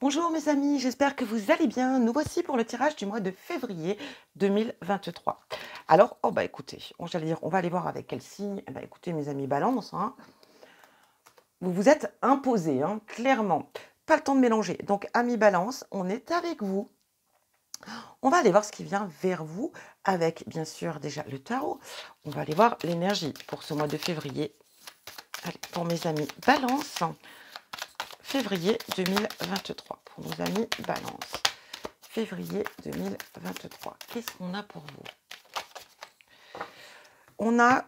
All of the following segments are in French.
Bonjour mes amis, j'espère que vous allez bien. Nous voici pour le tirage du mois de février 2023. Alors, oh bah écoutez, j'allais dire, on va aller voir avec quel signe. Eh bah écoutez mes amis Balance, hein, vous vous êtes imposés, hein, clairement. Pas le temps de mélanger. Donc amis Balance, on est avec vous. On va aller voir ce qui vient vers vous avec bien sûr déjà le tarot. On va aller voir l'énergie pour ce mois de février. Allez, pour mes amis Balance, février 2023. Pour nos amis Balance. Février 2023. Qu'est-ce qu'on a pour vous? On a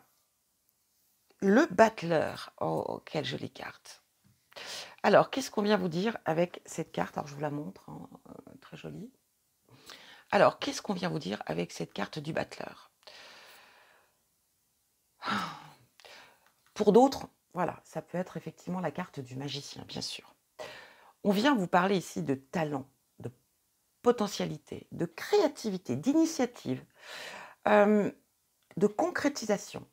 le battleur. Oh, quelle jolie carte. Alors, qu'est-ce qu'on vient vous dire avec cette carte? Alors, je vous la montre, hein, très jolie. Alors, qu'est-ce qu'on vient vous dire avec cette carte du battleur? Pour d'autres, voilà, ça peut être effectivement la carte du magicien, bien sûr. On vient vous parler ici de talent, de potentialité, de créativité, d'initiative, de concrétisation.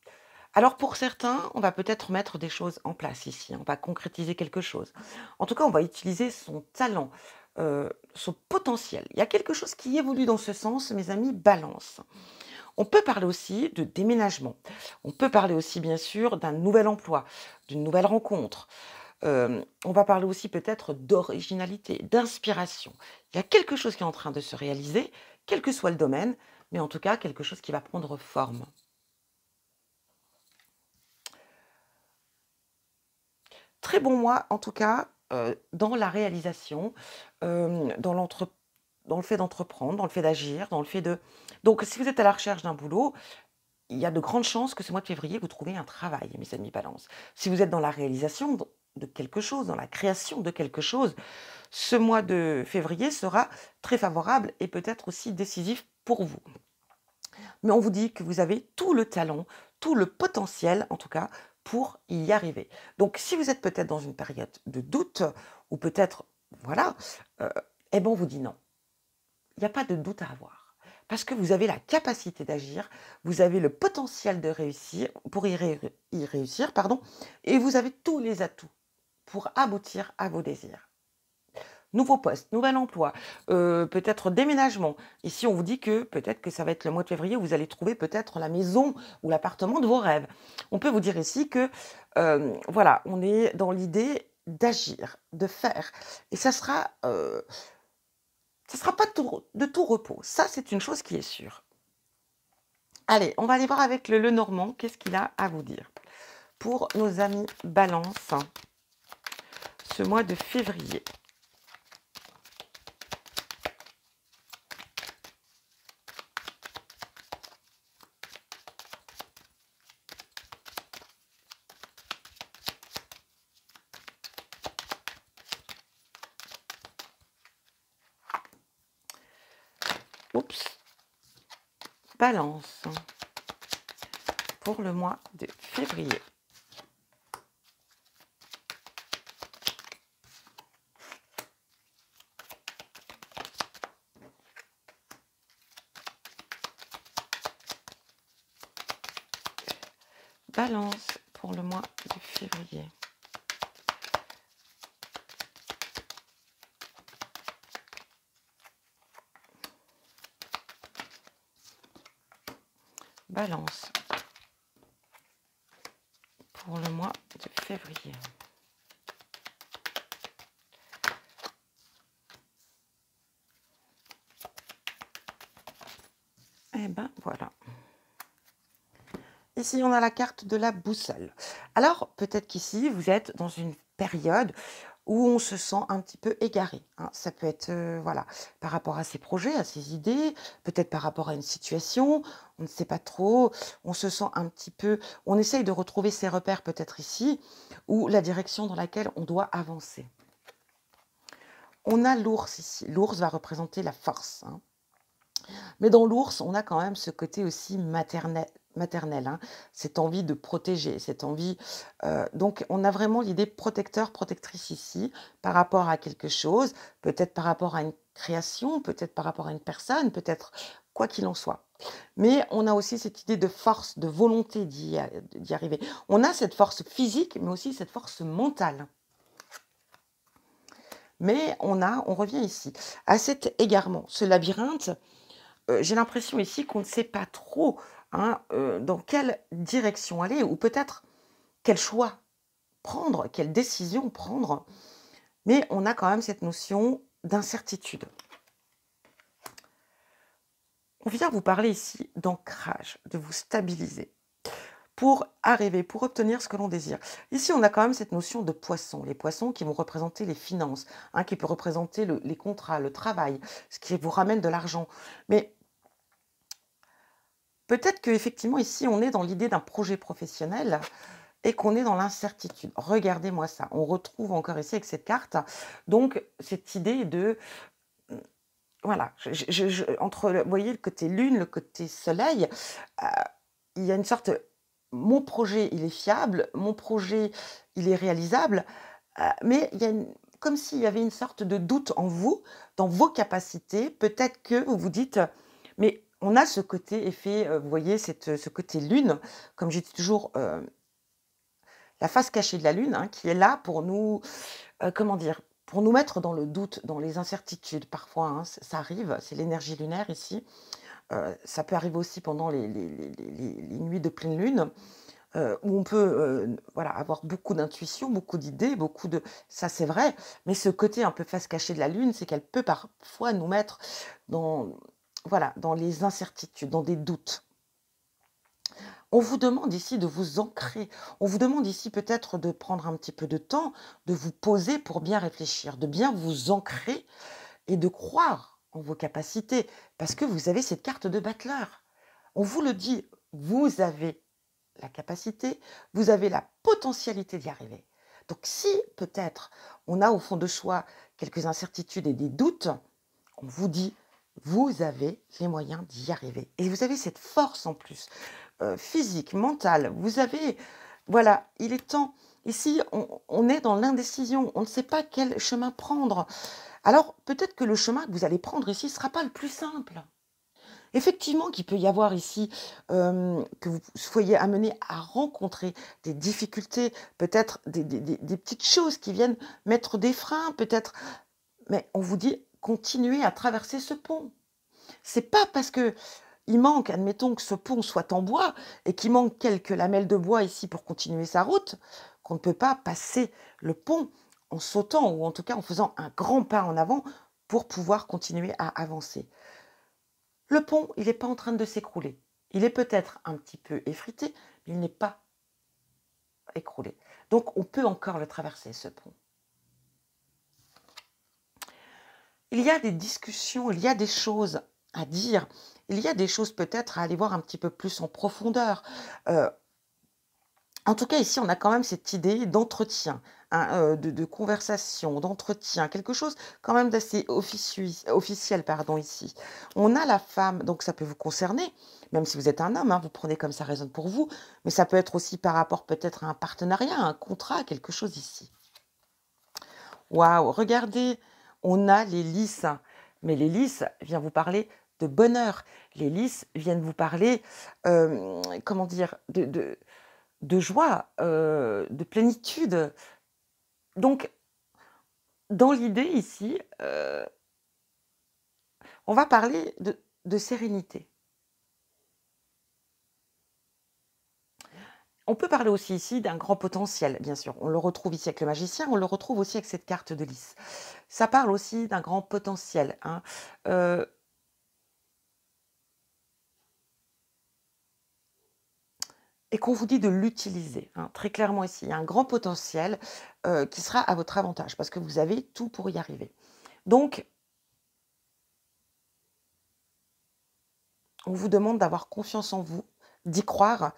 Alors pour certains, on va peut-être mettre des choses en place ici, on va concrétiser quelque chose. En tout cas, on va utiliser son talent, son potentiel. Il y a quelque chose qui évolue dans ce sens, mes amis, balance. On peut parler aussi de déménagement. On peut parler aussi, bien sûr, d'un nouvel emploi, d'une nouvelle rencontre. On va parler aussi peut-être d'originalité, d'inspiration. Il y a quelque chose qui est en train de se réaliser, quel que soit le domaine, mais en tout cas quelque chose qui va prendre forme. Très bon mois, en tout cas, dans la réalisation, dans dans le fait d'entreprendre, dans le fait d'agir, dans le fait de donc si vous êtes à la recherche d'un boulot, il y a de grandes chances que ce mois de février, vous trouviez un travail, mes amis Balance. Si vous êtes dans la réalisation de quelque chose, dans la création de quelque chose, ce mois de février sera très favorable et peut-être aussi décisif pour vous. Mais on vous dit que vous avez tout le talent, tout le potentiel, en tout cas, pour y arriver. Donc, si vous êtes peut-être dans une période de doute, ou peut-être, voilà, eh ben on vous dit non. Il n'y a pas de doute à avoir. Parce que vous avez la capacité d'agir, vous avez le potentiel de réussir, pour y réussir, pardon, et vous avez tous les atouts pour aboutir à vos désirs. Nouveau poste, nouvel emploi, peut-être déménagement. Ici, on vous dit que peut-être que ça va être le mois de février où vous allez trouver peut-être la maison ou l'appartement de vos rêves. On peut vous dire ici que, voilà, on est dans l'idée d'agir, de faire et ça sera pas de tout repos. Ça, c'est une chose qui est sûre. Allez, on va aller voir avec le Lenormand, qu'est-ce qu'il a à vous dire? Pour nos amis Balance, ce mois de février. Oups, Balance, pour le mois de février. Balance pour le mois de février. Balance pour le mois de février. Eh ben voilà. Ici, on a la carte de la boussole. Alors, peut-être qu'ici, vous êtes dans une période où on se sent un petit peu égaré, hein. Ça peut être, voilà, par rapport à ses projets, à ses idées, peut-être par rapport à une situation, on ne sait pas trop, on se sent un petit peu on essaye de retrouver ses repères peut-être ici, ou la direction dans laquelle on doit avancer. On a l'ours ici. L'ours va représenter la force, hein. Mais dans l'ours, on a quand même ce côté aussi maternel, hein, cette envie de protéger, cette envie, donc on a vraiment l'idée protecteur, protectrice ici, par rapport à quelque chose, peut-être par rapport à une création, peut-être par rapport à une personne, peut-être quoi qu'il en soit. Mais on a aussi cette idée de force, de volonté d'y arriver. On a cette force physique, mais aussi cette force mentale. Mais on revient ici à cet égarement, ce labyrinthe. J'ai l'impression ici qu'on ne sait pas trop, hein, dans quelle direction aller ou peut-être quel choix prendre, quelle décision prendre, mais on a quand même cette notion d'incertitude. On vient vous parler ici d'ancrage, de vous stabiliser pour arriver, pour obtenir ce que l'on désire. Ici, on a quand même cette notion de poisson, les poissons qui vont représenter les finances, hein, qui peut représenter les contrats, le travail, ce qui vous ramène de l'argent. Mais peut-être qu'effectivement, ici, on est dans l'idée d'un projet professionnel et qu'on est dans l'incertitude. Regardez-moi ça. On retrouve encore ici avec cette carte, donc cette idée de, voilà, entre, vous voyez, le côté lune, le côté soleil, euh, il y a une sorte, mon projet, il est fiable, mon projet, il est réalisable, mais il y a comme s'il y avait une sorte de doute en vous, dans vos capacités. Peut-être que vous vous dites, mais on a ce côté effet, vous voyez, ce côté lune, comme j'ai dit toujours, la face cachée de la lune, hein, qui est là pour nous, comment dire? Pour nous mettre dans le doute, dans les incertitudes parfois, hein, ça arrive, c'est l'énergie lunaire ici. Ça peut arriver aussi pendant les nuits de pleine lune, où on peut, voilà, avoir beaucoup d'intuition, beaucoup d'idées, beaucoup de ça c'est vrai, mais ce côté un peu face cachée de la lune, c'est qu'elle peut parfois nous mettre dans, voilà, dans les incertitudes, dans des doutes. On vous demande ici de vous ancrer. On vous demande ici peut-être de prendre un petit peu de temps, de vous poser pour bien réfléchir, de bien vous ancrer et de croire en vos capacités, parce que vous avez cette carte de battleur. On vous le dit, vous avez la capacité, vous avez la potentialité d'y arriver. Donc si peut-être on a au fond de soi quelques incertitudes et des doutes, on vous dit, vous avez les moyens d'y arriver. Et vous avez cette force en plus, physique, mentale. Vous avez, voilà, il est temps. Ici, on est dans l'indécision. On ne sait pas quel chemin prendre. Alors, peut-être que le chemin que vous allez prendre ici ne sera pas le plus simple. Effectivement, qu'il peut y avoir ici, que vous soyez amené à rencontrer des difficultés, peut-être des petites choses qui viennent mettre des freins, peut-être, mais on vous dit: «Continuez à traverser ce pont». C'est pas parce qu'il manque, admettons que ce pont soit en bois et qu'il manque quelques lamelles de bois ici pour continuer sa route, qu'on ne peut pas passer le pont en sautant ou en tout cas en faisant un grand pas en avant pour pouvoir continuer à avancer. Le pont, il n'est pas en train de s'écrouler. Il est peut-être un petit peu effrité, mais il n'est pas écroulé. Donc on peut encore le traverser, ce pont. Il y a des discussions, il y a des choses à dire, il y a des choses peut-être à aller voir un petit peu plus en profondeur. Euh, En tout cas, ici, on a quand même cette idée d'entretien, hein, de conversation, d'entretien, quelque chose quand même d'assez officiel, pardon, ici. On a la femme, donc ça peut vous concerner, même si vous êtes un homme, hein, vous prenez comme ça résonne pour vous, mais ça peut être aussi par rapport peut-être à un partenariat, à un contrat, quelque chose ici. Waouh, regardez, on a les lys, hein, mais les lys viennent vous parler de bonheur. Les lys viennent vous parler, comment dire, de joie, de plénitude. Donc, dans l'idée ici, on va parler de sérénité. On peut parler aussi ici d'un grand potentiel, bien sûr. On le retrouve ici avec le magicien, on le retrouve aussi avec cette carte de lys. Ça parle aussi d'un grand potentiel, hein. Heu, et qu'on vous dit de l'utiliser, hein, très clairement ici. Il y a un grand potentiel, qui sera à votre avantage parce que vous avez tout pour y arriver. Donc, on vous demande d'avoir confiance en vous, d'y croire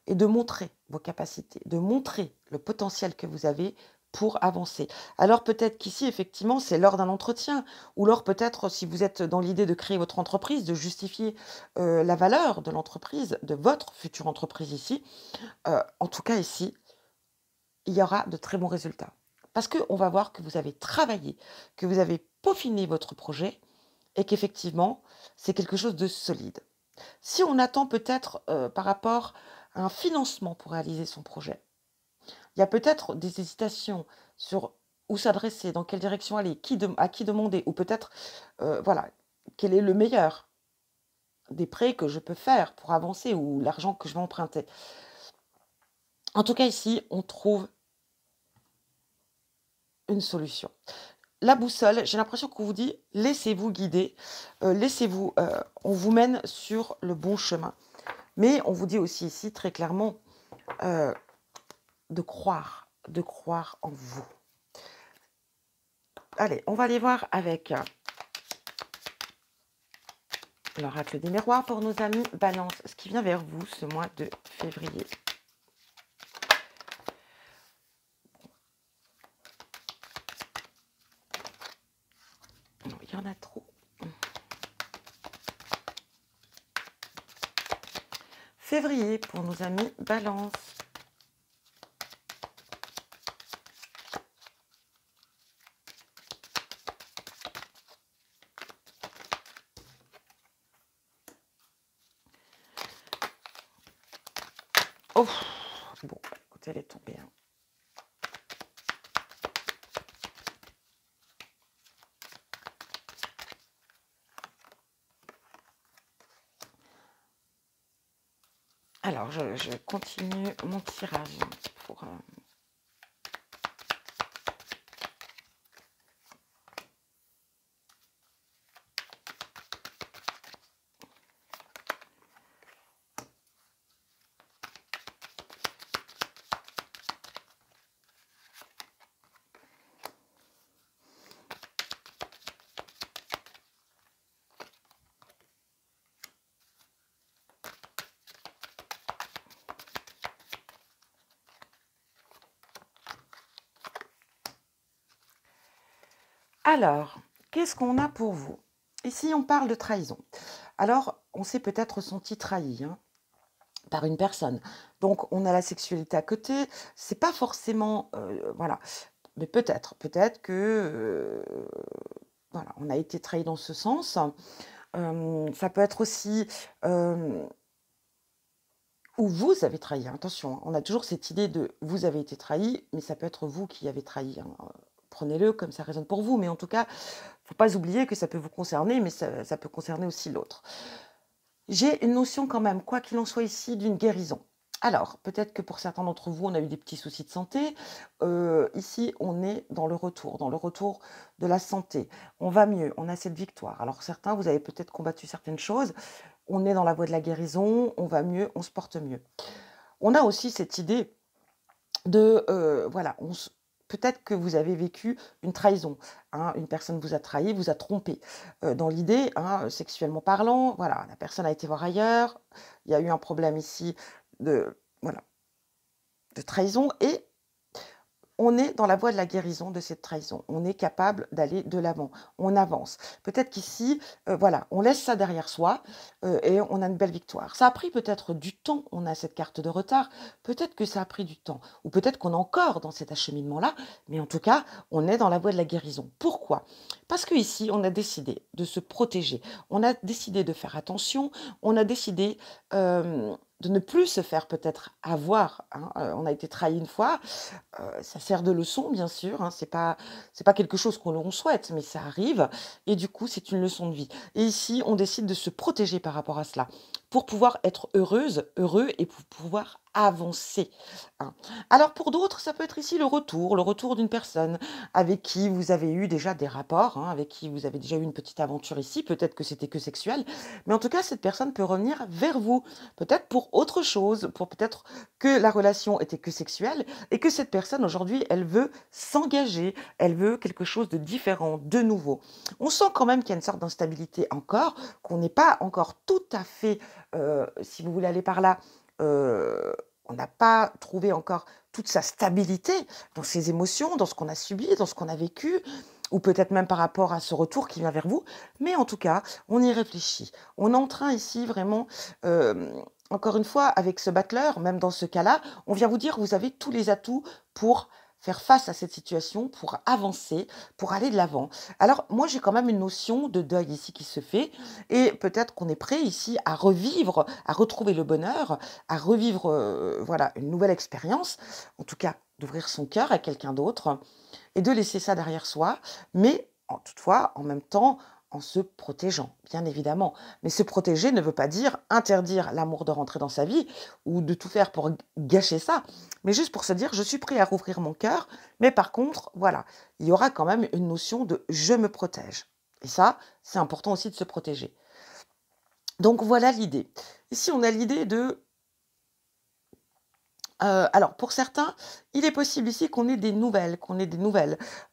et de montrer vos capacités, de montrer le potentiel que vous avez pour avancer. Alors peut-être qu'ici, effectivement, c'est lors d'un entretien, ou lors peut-être si vous êtes dans l'idée de créer votre entreprise, de justifier la valeur de l'entreprise, de votre future entreprise ici. En tout cas ici, il y aura de très bons résultats. Parce qu'on va voir que vous avez travaillé, que vous avez peaufiné votre projet et qu'effectivement, c'est quelque chose de solide. Si on attend peut-être, par rapport à un financement pour réaliser son projet, il y a peut-être des hésitations sur où s'adresser, dans quelle direction aller, à qui demander, ou peut-être, voilà, quel est le meilleur des prêts que je peux faire pour avancer ou l'argent que je vais emprunter. En tout cas, ici, on trouve une solution. La boussole, j'ai l'impression qu'on vous dit: «Laissez-vous guider, laissez-vous, on vous mène sur le bon chemin». Mais on vous dit aussi ici très clairement, heu, de croire en vous. Allez, on va aller voir avec l'oracle des miroirs pour nos amis Balance, ce qui vient vers vous ce mois de février. Non, il y en a trop. Février pour nos amis Balance. Oh! Bon, écoutez, elle est tombée, hein. Alors, je continue mon tirage pour... Alors, qu'est-ce qu'on a pour vous? Ici, on parle de trahison. Alors, on s'est peut-être senti trahi, hein, par une personne. Donc, on a la sexualité à côté. C'est pas forcément, voilà, mais peut-être que, voilà, on a été trahi dans ce sens. Ça peut être aussi, où vous avez trahi, hein, attention, hein, on a toujours cette idée de vous avez été trahi, mais ça peut être vous qui avez trahi, hein, prenez-le comme ça résonne pour vous, mais en tout cas, faut pas oublier que ça peut vous concerner, mais ça peut concerner aussi l'autre. J'ai une notion quand même, quoi qu'il en soit ici, d'une guérison. Alors, peut-être que pour certains d'entre vous, on a eu des petits soucis de santé. Ici, on est dans le retour de la santé. On va mieux, on a cette victoire. Alors certains, vous avez peut-être combattu certaines choses. On est dans la voie de la guérison, on va mieux, on se porte mieux. On a aussi cette idée de, voilà, peut-être que vous avez vécu une trahison, hein, une personne vous a trahi, vous a trompé. Dans l'idée, hein, sexuellement parlant, voilà, la personne a été voir ailleurs, il y a eu un problème ici de, voilà, de trahison et on est dans la voie de la guérison de cette trahison. On est capable d'aller de l'avant. On avance. Peut-être qu'ici, voilà, on laisse ça derrière soi et on a une belle victoire. Ça a pris peut-être du temps. On a cette carte de retard. Peut-être que ça a pris du temps. Ou peut-être qu'on est encore dans cet acheminement-là. Mais en tout cas, on est dans la voie de la guérison. Pourquoi? Parce qu'ici, on a décidé de se protéger. On a décidé de faire attention. On a décidé de ne plus se faire peut-être avoir, hein. On a été trahi une fois. Ça sert de leçon, bien sûr, hein, c'est pas quelque chose que l'on souhaite, mais ça arrive et du coup, c'est une leçon de vie. Et ici, on décide de se protéger par rapport à cela, pour pouvoir être heureux et pour pouvoir avancer, hein. Alors pour d'autres, ça peut être ici le retour d'une personne avec qui vous avez eu déjà des rapports, hein, avec qui vous avez déjà eu une petite aventure ici, peut-être que c'était que sexuel, mais en tout cas, cette personne peut revenir vers vous, peut-être pour autre chose, pour peut-être que la relation était que sexuelle et que cette personne aujourd'hui, elle veut s'engager, elle veut quelque chose de différent, de nouveau. On sent quand même qu'il y a une sorte d'instabilité encore, qu'on n'est pas encore tout à fait, si vous voulez aller par là, heu, on n'a pas trouvé encore toute sa stabilité dans ses émotions, dans ce qu'on a subi, dans ce qu'on a vécu ou peut-être même par rapport à ce retour qui vient vers vous. Mais en tout cas, on y réfléchit. On est en train ici vraiment, encore une fois, avec ce battleur, même dans ce cas-là, on vient vous dire: «Vous avez tous les atouts pour faire face à cette situation pour avancer, pour aller de l'avant. Alors moi, j'ai quand même une notion de deuil ici qui se fait et peut-être qu'on est prêt ici à revivre, à retrouver le bonheur, à revivre, voilà, une nouvelle expérience, en tout cas d'ouvrir son cœur à quelqu'un d'autre et de laisser ça derrière soi, mais toutefois, en même temps, en se protégeant, bien évidemment. Mais se protéger ne veut pas dire interdire l'amour de rentrer dans sa vie ou de tout faire pour gâcher ça, mais juste pour se dire: «Je suis prêt à rouvrir mon cœur, mais par contre, voilà, il y aura quand même une notion de "je me protège" et ça, c'est important aussi de se protéger». Donc voilà l'idée. Ici, on a l'idée de alors pour certains, il est possible ici qu'on ait des nouvelles,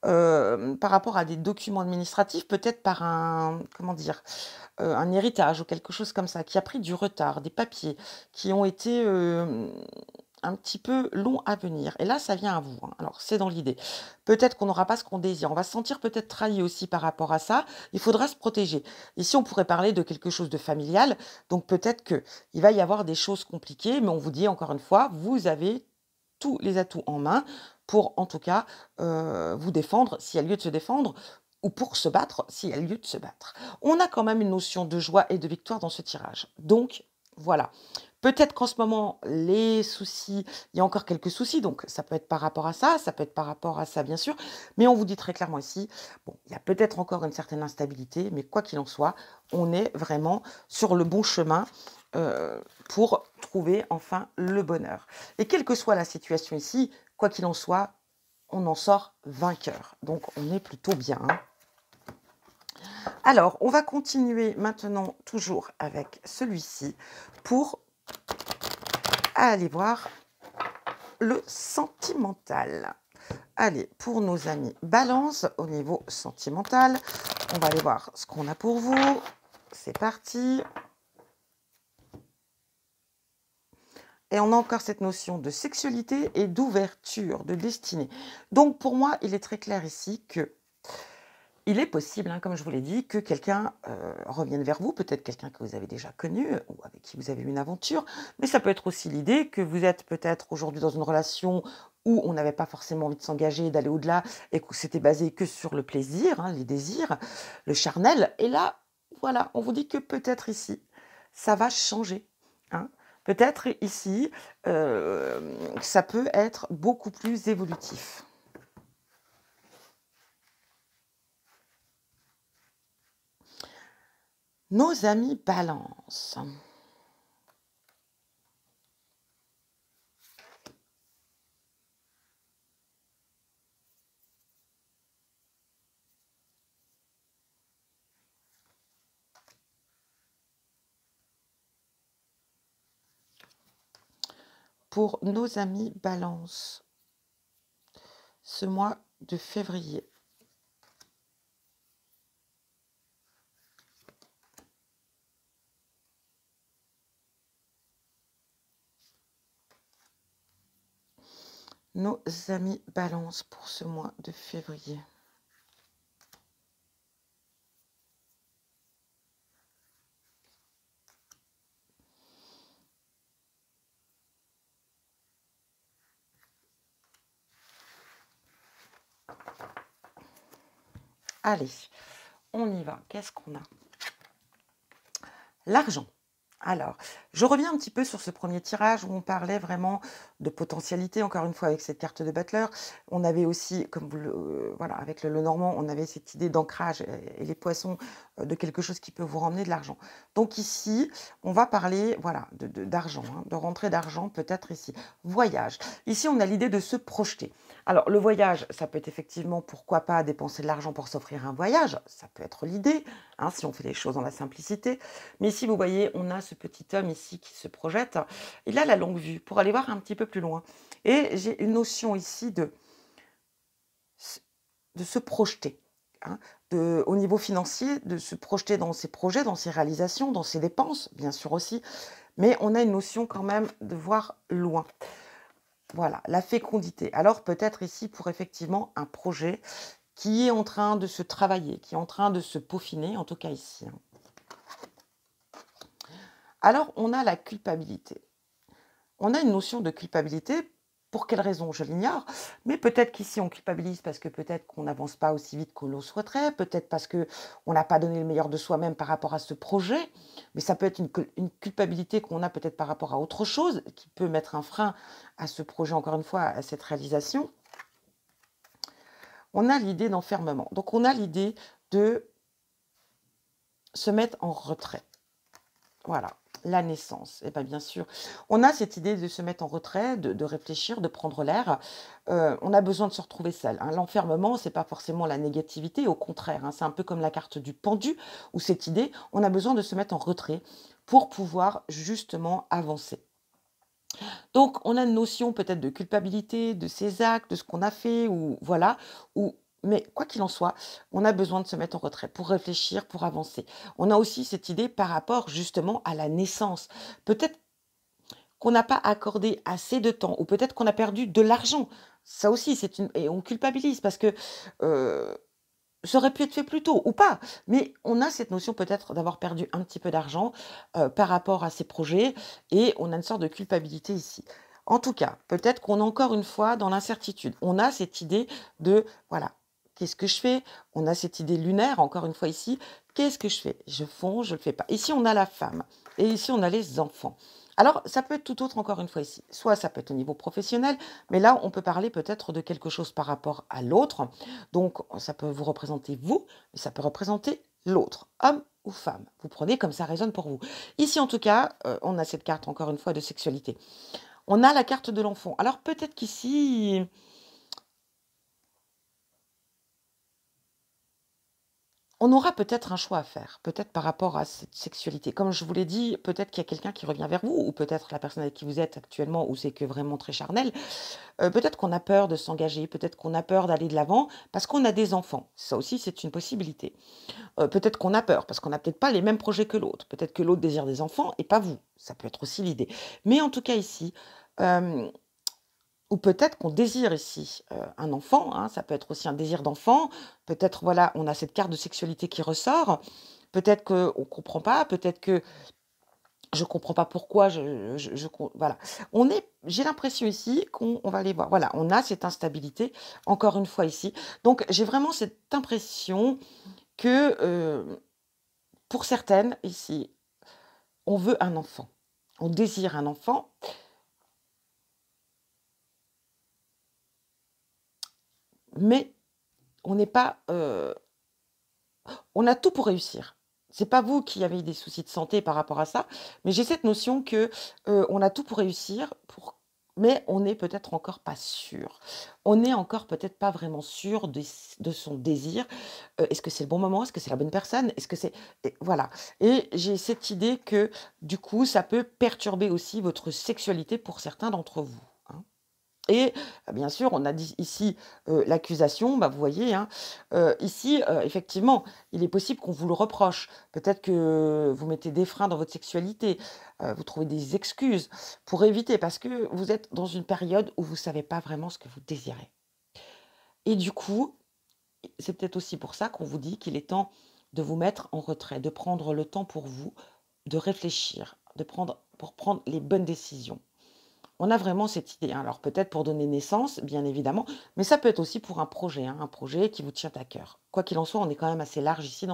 par rapport à des documents administratifs, peut-être par un comment dire? Un héritage ou quelque chose comme ça, qui a pris du retard, des papiers qui ont été, un petit peu longs à venir et là, ça vient à vous, hein. Alors c'est dans l'idée. Peut-être qu'on n'aura pas ce qu'on désire, on va se sentir peut-être trahi aussi par rapport à ça, il faudra se protéger. Ici, on pourrait parler de quelque chose de familial, donc peut-être qu'il va y avoir des choses compliquées, mais on vous dit encore une fois, vous avez tous les atouts en main pour, en tout cas, vous défendre s'il y a lieu de se défendre ou pour se battre s'il y a lieu de se battre. On a quand même une notion de joie et de victoire dans ce tirage. Donc voilà. Peut-être qu'en ce moment, les soucis, il y a encore quelques soucis, donc ça peut être par rapport à ça, ça peut être par rapport à ça, bien sûr, mais on vous dit très clairement ici, bon, il y a peut-être encore une certaine instabilité, mais quoi qu'il en soit, on est vraiment sur le bon chemin pour trouver enfin le bonheur. Et quelle que soit la situation ici, quoi qu'il en soit, on en sort vainqueur. Donc on est plutôt bien, hein. Alors, on va continuer maintenant toujours avec celui-ci pour aller voir le sentimental. Allez, pour nos amis Balance, au niveau sentimental, on va aller voir ce qu'on a pour vous. C'est parti. Et on a encore cette notion de sexualité et d'ouverture, de destinée. Donc pour moi, il est très clair ici que il est possible, hein, comme je vous l'ai dit, que quelqu'un revienne vers vous, peut-être quelqu'un que vous avez déjà connu ou avec qui vous avez eu une aventure, mais ça peut être aussi l'idée que vous êtes peut-être aujourd'hui dans une relation où on n'avait pas forcément envie de s'engager, d'aller au-delà, et que c'était basé que sur le plaisir, hein, les désirs, le charnel. Et là, voilà, on vous dit que peut-être ici, ça va changer, hein. Peut-être ici, ça peut être beaucoup plus évolutif. Nos amis Balance. Pour nos amis Balance, ce mois de février. Nos amis Balance pour ce mois de février. Allez, on y va. Qu'est-ce qu'on a? L'argent. Alors, je reviens un petit peu sur ce premier tirage où on parlait vraiment de potentialité, encore une fois avec cette carte de Butler. On avait aussi, comme vous voilà, avec le Normand, on avait cette idée d'ancrage et les poissons de quelque chose qui peut vous ramener de l'argent. Donc ici, on va parler, voilà, d'argent, hein, de rentrée d'argent peut-être ici. Voyage. Ici, on a l'idée de se projeter. Alors, le voyage, ça peut être effectivement, pourquoi pas, dépenser de l'argent pour s'offrir un voyage. Ça peut être l'idée, hein, si on fait les choses dans la simplicité. Mais ici, vous voyez, on a ce petit homme ici qui se projette. Il a la longue vue pour aller voir un petit peu plus loin. Et j'ai une notion ici de se projeter, hein, au niveau financier, de se projeter dans ses projets, dans ses réalisations, dans ses dépenses, bien sûr aussi. Mais on a une notion quand même de voir loin. Voilà, la fécondité. Alors peut-être ici pour effectivement un projet qui est en train de se travailler, qui est en train de se peaufiner, en tout cas ici, hein. Alors, on a la culpabilité. On a une notion de culpabilité, Pour quelle raison? Je l'ignore. Mais peut-être qu'ici, on culpabilise parce que peut-être qu'on n'avance pas aussi vite qu'on le souhaiterait, peut-être parce que on n'a pas donné le meilleur de soi-même par rapport à ce projet. Mais ça peut être une culpabilité qu'on a peut-être par rapport à autre chose qui peut mettre un frein à ce projet, encore une fois, à cette réalisation. On a l'idée d'enfermement. Donc, on a l'idée de se mettre en retrait. Voilà, la naissance. Et bien, bien sûr, on a cette idée de se mettre en retrait, de réfléchir, de prendre l'air. On a besoin de se retrouver seul, hein. L'enfermement, c'est pas forcément la négativité, au contraire, hein. C'est un peu comme la carte du pendu, où cette idée, on a besoin de se mettre en retrait pour pouvoir justement avancer. Donc, on a une notion peut-être de culpabilité de ses actes, de ce qu'on a fait, ou voilà, ou mais quoi qu'il en soit, on a besoin de se mettre en retrait pour réfléchir, pour avancer. On a aussi cette idée par rapport justement à la naissance. Peut-être qu'on n'a pas accordé assez de temps, ou peut-être qu'on a perdu de l'argent. Ça aussi, c'est une et on culpabilise parce que euh, ça aurait pu être fait plus tôt ou pas, mais on a cette notion peut-être d'avoir perdu un petit peu d'argent, par rapport à ces projets et on a une sorte de culpabilité ici. En tout cas, peut-être qu'on est encore une fois dans l'incertitude. On a cette idée de, voilà, qu'est-ce que je fais? On a cette idée lunaire, encore une fois ici, qu'est-ce que je fais? Je fonce, je ne le fais pas. Ici, on a la femme et ici, on a les enfants. Alors, ça peut être tout autre, encore une fois ici. Soit ça peut être au niveau professionnel, mais là, on peut parler peut-être de quelque chose par rapport à l'autre. Donc, ça peut vous représenter vous, mais ça peut représenter l'autre, homme ou femme. Vous prenez comme ça résonne pour vous. Ici, en tout cas, on a cette carte, encore une fois, de sexualité. On a la carte de l'enfant. Alors, peut-être qu'ici, on aura peut-être un choix à faire, peut-être par rapport à cette sexualité. Comme je vous l'ai dit, peut-être qu'il y a quelqu'un qui revient vers vous, ou peut-être la personne avec qui vous êtes actuellement, ou c'est que vraiment très charnel. Peut-être qu'on a peur de s'engager, peut-être qu'on a peur d'aller de l'avant, parce qu'on a des enfants. Ça aussi, c'est une possibilité. Peut-être qu'on a peur, parce qu'on n'a peut-être pas les mêmes projets que l'autre. Peut-être que l'autre désire des enfants et pas vous. Ça peut être aussi l'idée. Mais en tout cas ici, hem, ou peut-être qu'on désire ici, un enfant, hein, ça peut être aussi un désir d'enfant. Peut-être, voilà, on a cette carte de sexualité qui ressort. Peut-être qu'on ne comprend pas, peut-être que je ne comprends pas pourquoi je com voilà. J'ai l'impression ici qu'on va aller voir. Voilà, on a cette instabilité, encore une fois ici. Donc j'ai vraiment cette impression que, pour certaines ici, on veut un enfant. On désire un enfant, mais on n'est pas, on a tout pour réussir. C'est pas vous qui avez des soucis de santé par rapport à ça, mais j'ai cette notion que, on a tout pour réussir, mais on n'est peut-être encore pas sûr. On n'est encore peut-être pas vraiment sûr de son désir. Est-ce que c'est le bon moment? Est-ce que c'est la bonne personne? Est-ce que c'est et voilà, et j'ai cette idée que, du coup, ça peut perturber aussi votre sexualité pour certains d'entre vous, hein. Et bien sûr, on a dit ici, l'accusation, bah, vous voyez, hein, ici, effectivement, il est possible qu'on vous le reproche. Peut-être que vous mettez des freins dans votre sexualité, vous trouvez des excuses pour éviter parce que vous êtes dans une période où vous ne savez pas vraiment ce que vous désirez. Et du coup, c'est peut-être aussi pour ça qu'on vous dit qu'il est temps de vous mettre en retrait, de prendre le temps pour vous, de réfléchir, pour prendre les bonnes décisions. On a vraiment cette idée, hein. Alors peut-être pour donner naissance, bien évidemment, mais ça peut être aussi pour un projet, hein, un projet qui vous tient à cœur. Quoi qu'il en soit, on est quand même assez large ici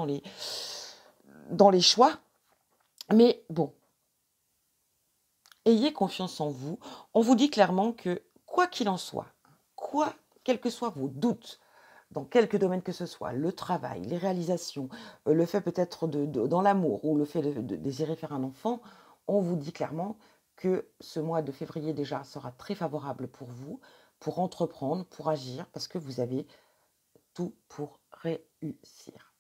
dans les choix. Mais bon, ayez confiance en vous. On vous dit clairement que quoi qu'il en soit, quoi, quels que soient vos doutes, dans quelque domaine que ce soit, le travail, les réalisations, le fait peut-être dans l'amour ou le fait de désirer faire un enfant, on vous dit clairement que ce mois de février déjà sera très favorable pour vous, pour entreprendre, pour agir, parce que vous avez tout pour réussir.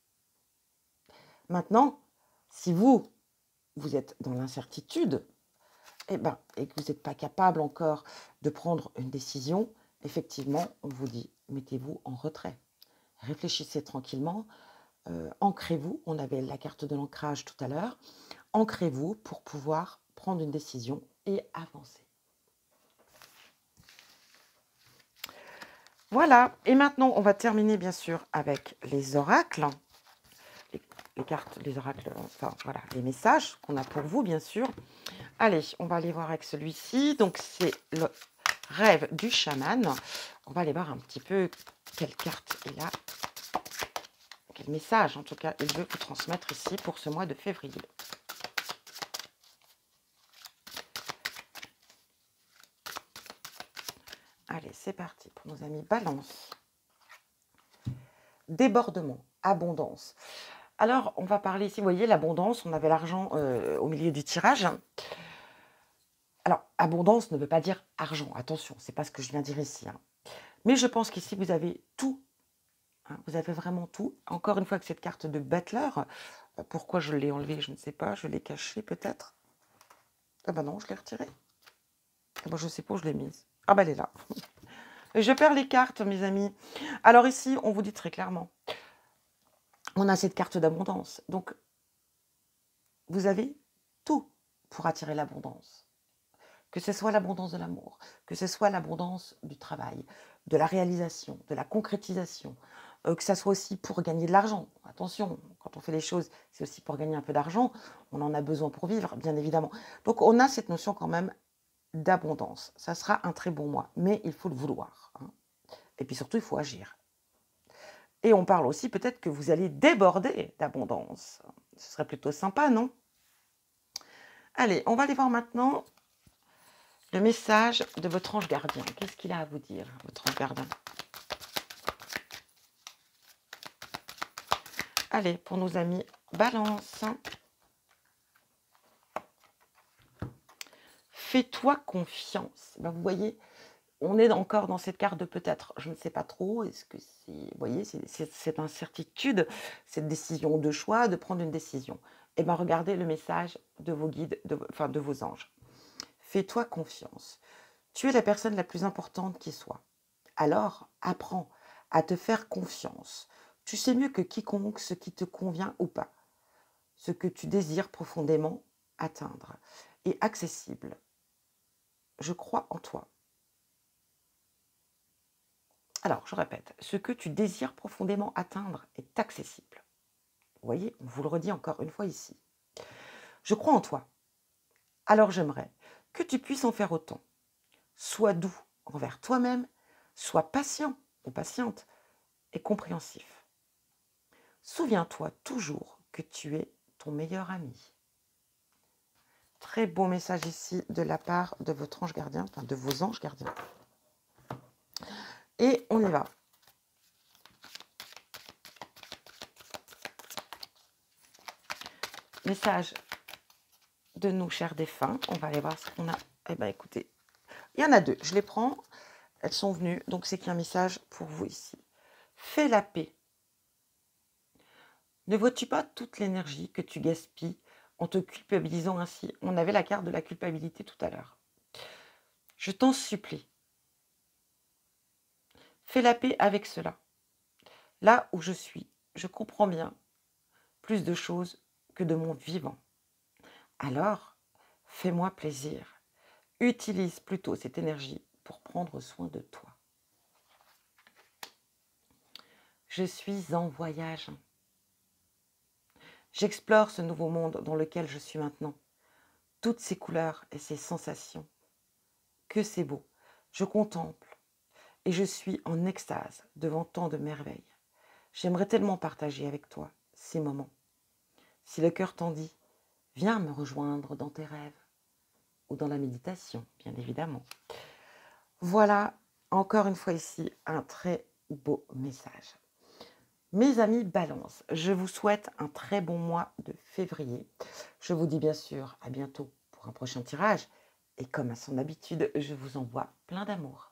Maintenant, si vous êtes dans l'incertitude, et que vous n'êtes pas capable encore de prendre une décision, effectivement, on vous dit, mettez-vous en retrait. Réfléchissez tranquillement, ancrez-vous, on avait la carte de l'ancrage tout à l'heure, ancrez-vous pour pouvoir prendre une décision et avancer. Voilà, et maintenant on va terminer bien sûr avec les oracles, les cartes, les oracles, enfin voilà, les messages qu'on a pour vous bien sûr. Allez, on va aller voir avec celui-ci, donc c'est le Rêve du chaman. On va aller voir un petit peu quelle carte il a, quel message en tout cas il veut vous transmettre ici pour ce mois de février. Allez, c'est parti pour nos amis Balance. Débordement, abondance. Alors, on va parler ici, vous voyez, l'abondance, on avait l'argent au milieu du tirage. Alors, abondance ne veut pas dire argent, attention, c'est pas ce que je viens de dire ici. Hein. Mais je pense qu'ici, vous avez tout. Hein, vous avez vraiment tout. Encore une fois, avec cette carte de Butler, pourquoi je l'ai enlevée, je ne sais pas, je l'ai cachée peut-être. Ah ben non, je l'ai retirée. Ah ben, je ne sais pas où je l'ai mise. Ah ben elle est là. Et je perds les cartes, mes amis. Alors ici, on vous dit très clairement, on a cette carte d'abondance. Donc, vous avez tout pour attirer l'abondance. Que ce soit l'abondance de l'amour, que ce soit l'abondance du travail, de la réalisation, de la concrétisation, que ça soit aussi pour gagner de l'argent. Attention, quand on fait les choses, c'est aussi pour gagner un peu d'argent. On en a besoin pour vivre, bien évidemment. Donc, on a cette notion quand même d'abondance. Ça sera un très bon mois, mais il faut le vouloir. Hein. Et puis surtout, il faut agir. Et on parle aussi peut-être que vous allez déborder d'abondance. Ce serait plutôt sympa, non? Allez, on va aller voir maintenant le message de votre ange gardien. Qu'est-ce qu'il a à vous dire, votre ange gardien? Allez, pour nos amis Balance. Fais-toi confiance. Ben, vous voyez, on est encore dans cette carte de peut-être. Je ne sais pas trop. Est-ce que c'est... Vous voyez, c'est cette incertitude, cette décision de choix, de prendre une décision. Eh bien, regardez le message de vos guides, enfin de vos anges. Fais-toi confiance. Tu es la personne la plus importante qui soit. Alors, apprends à te faire confiance. Tu sais mieux que quiconque ce qui te convient ou pas, ce que tu désires profondément atteindre est accessible. Je crois en toi. Alors, je répète, ce que tu désires profondément atteindre est accessible. Vous voyez, on vous le redit encore une fois ici. Je crois en toi. Alors j'aimerais que tu puisses en faire autant. Sois doux envers toi-même, sois patient ou patiente et compréhensif. Souviens-toi toujours que tu es ton meilleur ami. Très beau message ici de la part de votre ange gardien, enfin de vos anges gardiens. Et on y va. Message de nos chers défunts. On va aller voir ce qu'on a. Eh bien, écoutez, il y en a deux. Je les prends. Elles sont venues. Donc, c'est qu'il y a un message pour vous ici. Fais la paix. Ne vois-tu pas toute l'énergie que tu gaspilles en te culpabilisant ainsi? On avait la carte de la culpabilité tout à l'heure. Je t'en supplie. Fais la paix avec cela. Là où je suis, je comprends bien plus de choses que de mon vivant. Alors, fais-moi plaisir. Utilise plutôt cette énergie pour prendre soin de toi. Je suis en voyage. J'explore ce nouveau monde dans lequel je suis maintenant. Toutes ces couleurs et ces sensations. Que c'est beau. Je contemple et je suis en extase devant tant de merveilles. J'aimerais tellement partager avec toi ces moments. Si le cœur t'en dit, viens me rejoindre dans tes rêves ou dans la méditation, bien évidemment. Voilà, encore une fois ici, un très beau message. Mes amis Balance, je vous souhaite un très bon mois de février. Je vous dis bien sûr à bientôt pour un prochain tirage. Et comme à son habitude, je vous envoie plein d'amour.